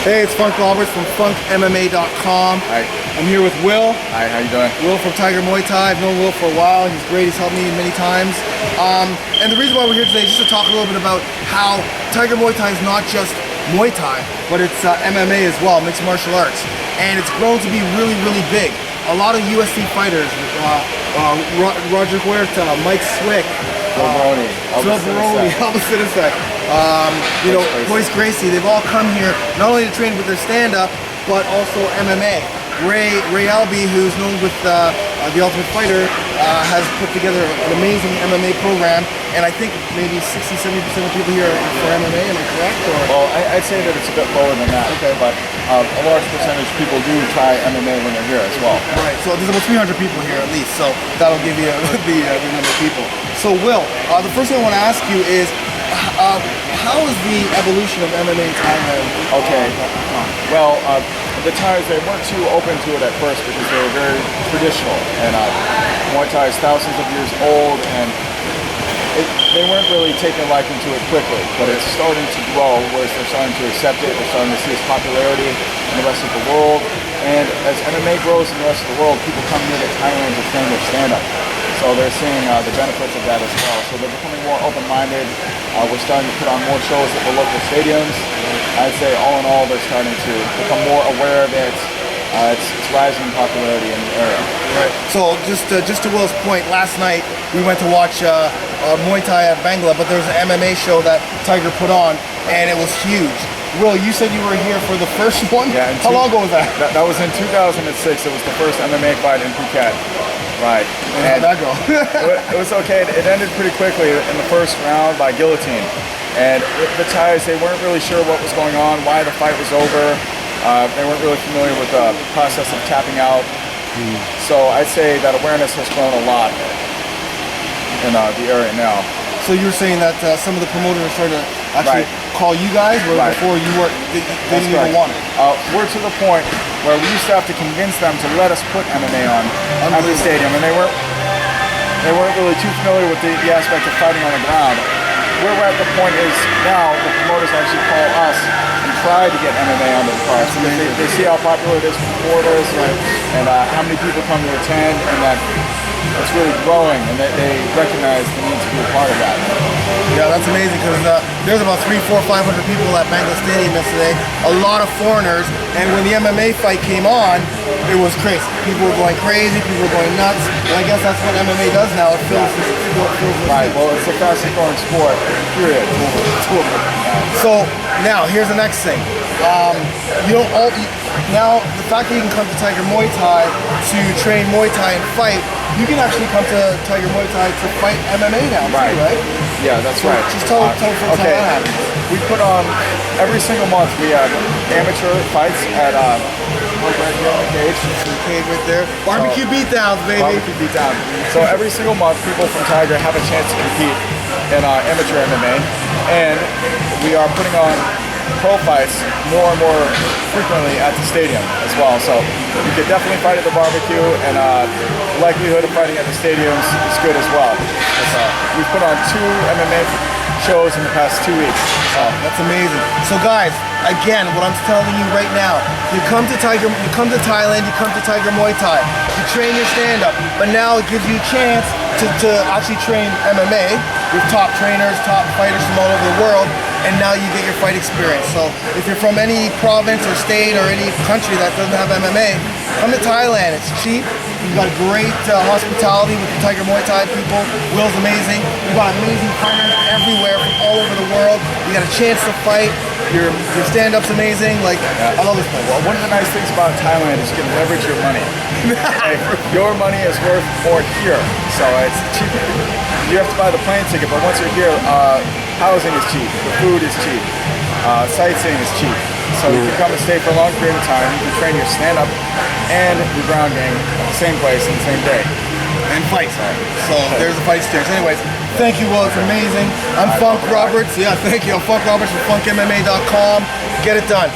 Hey, it's Funk Roberts from funkmma.com. Hi. I'm here with Will. Hi, how you doing? Will from Tiger Muay Thai. I've known Will for a while. He's great. He's helped me many times. And the reason why we're here today is just to talk a little bit about how Tiger Muay Thai is not just Muay Thai, but it's MMA as well, mixed martial arts. And it's grown to be really, really big. A lot of UFC fighters, Roger Huerta, Mike Swick, Phil Baroni, Elvis Sinisek, Royce Gracie, they've all come here not only to train with their stand-up, but also MMA. Ray Albee, who's known with The Ultimate Fighter, has put together an amazing MMA program, and I think maybe 60-70% of people here are for MMA, am I correct? Or? Well, I'd say that it's a bit lower than that, okay, but a large percentage of people do try MMA when they're here as well. Right, so there's about 300 people here at least, so that'll give you the number of people. So Will, the first thing I want to ask you is, how is the evolution of MMA in Thailand? Okay, well, the Thais, they weren't too open to it at first because they were very traditional, and Muay Thai is thousands of years old, and they weren't really taking a liking to it quickly, but it's starting to grow, whereas they're starting to accept it, they're starting to see its popularity in the rest of the world, and as MMA grows in the rest of the world, people come here to Thailand to train their stand-up. So they're seeing the benefits of that as well. So they're becoming more open-minded. We're starting to put on more shows at the local stadiums. I'd say all in all, they're starting to become more aware of it. It's rising in popularity in the area. Right. So just to Will's point, last night we went to watch Muay Thai at Bangla, but there was an MMA show that Tiger put on, and it was huge. Will, you said you were here for the first one? Yeah. How long ago was that? That was in 2006. It was the first MMA fight in Phuket. Right. And how'd that go? It was okay. It ended pretty quickly in the first round by guillotine. And the Thais, they weren't really sure what was going on, why the fight was over. They weren't really familiar with the process of tapping out. So I'd say that awareness has grown a lot in the area now. So you were saying that some of the promoters are starting to actually call you guys, where before you weren't, they didn't even want it? We're to the point where we used to have to convince them to let us put MMA on at the stadium, and they weren't really too familiar with the aspect of fighting on the ground. Where we're at the point is now the promoters actually call us and try to get MMA onto the cards. They see how popular it is with supporters, and how many people come to attend, and that it's really growing, and they recognize the need to be a part of that. Yeah, that's amazing, because there's about 300, 400, 500 people at Bangla Stadium yesterday, a lot of foreigners, and when the MMA fight came on, it was crazy. People were going crazy, people were going nuts, and I guess that's what MMA does now. It fills the Right, well, it's the fastest growing sport, period. So now, here's the next thing. Now, the fact that you can come to Tiger Muay Thai to train Muay Thai and fight, you can actually come to Tiger Muay Thai to fight MMA now, too, right? Yeah, that's right. Just tell folks how that happens. We put on, every single month, we have amateur fights at cage. Cage right there. Barbecue beatdowns, baby. Barbecue beatdown. So every single month, people from Tiger have a chance to compete in amateur MMA, and we are putting on pro fights more and more frequently at the stadium as well. So you could definitely fight at the barbecue, and the likelihood of fighting at the stadiums is good as well. We've put on 2 MMA shows in the past 2 weeks. That's amazing. So guys, again, what I'm telling you right now, you come to Thailand, you come to Tiger Muay Thai, you train your stand-up, but now it gives you a chance to actually train MMA with top trainers, top fighters from all over the world, and now you get your fight experience. So if you're from any province or state or any country that doesn't have MMA, come to Thailand. It's cheap. You've got great hospitality with the Tiger Muay Thai people. Will's amazing. You've got amazing fighters everywhere from all over the world. You got a chance to fight. Your stand-up's amazing. I love this place. Well, one of the nice things about Thailand is you can leverage your money. Your money is worth more here, so it's cheaper. You have to buy the plane ticket, but once you're here, housing is cheap, the food is cheap, sightseeing is cheap. So you can come and stay for a long period of time. You can train your stand-up and your ground game at the same place in the same day. And fight. So there's the fight experience. Anyways, thank you, Will. It's amazing. I'm Funk Roberts. Yeah, thank you. I'm Funk Roberts from funkmma.com. Get it done.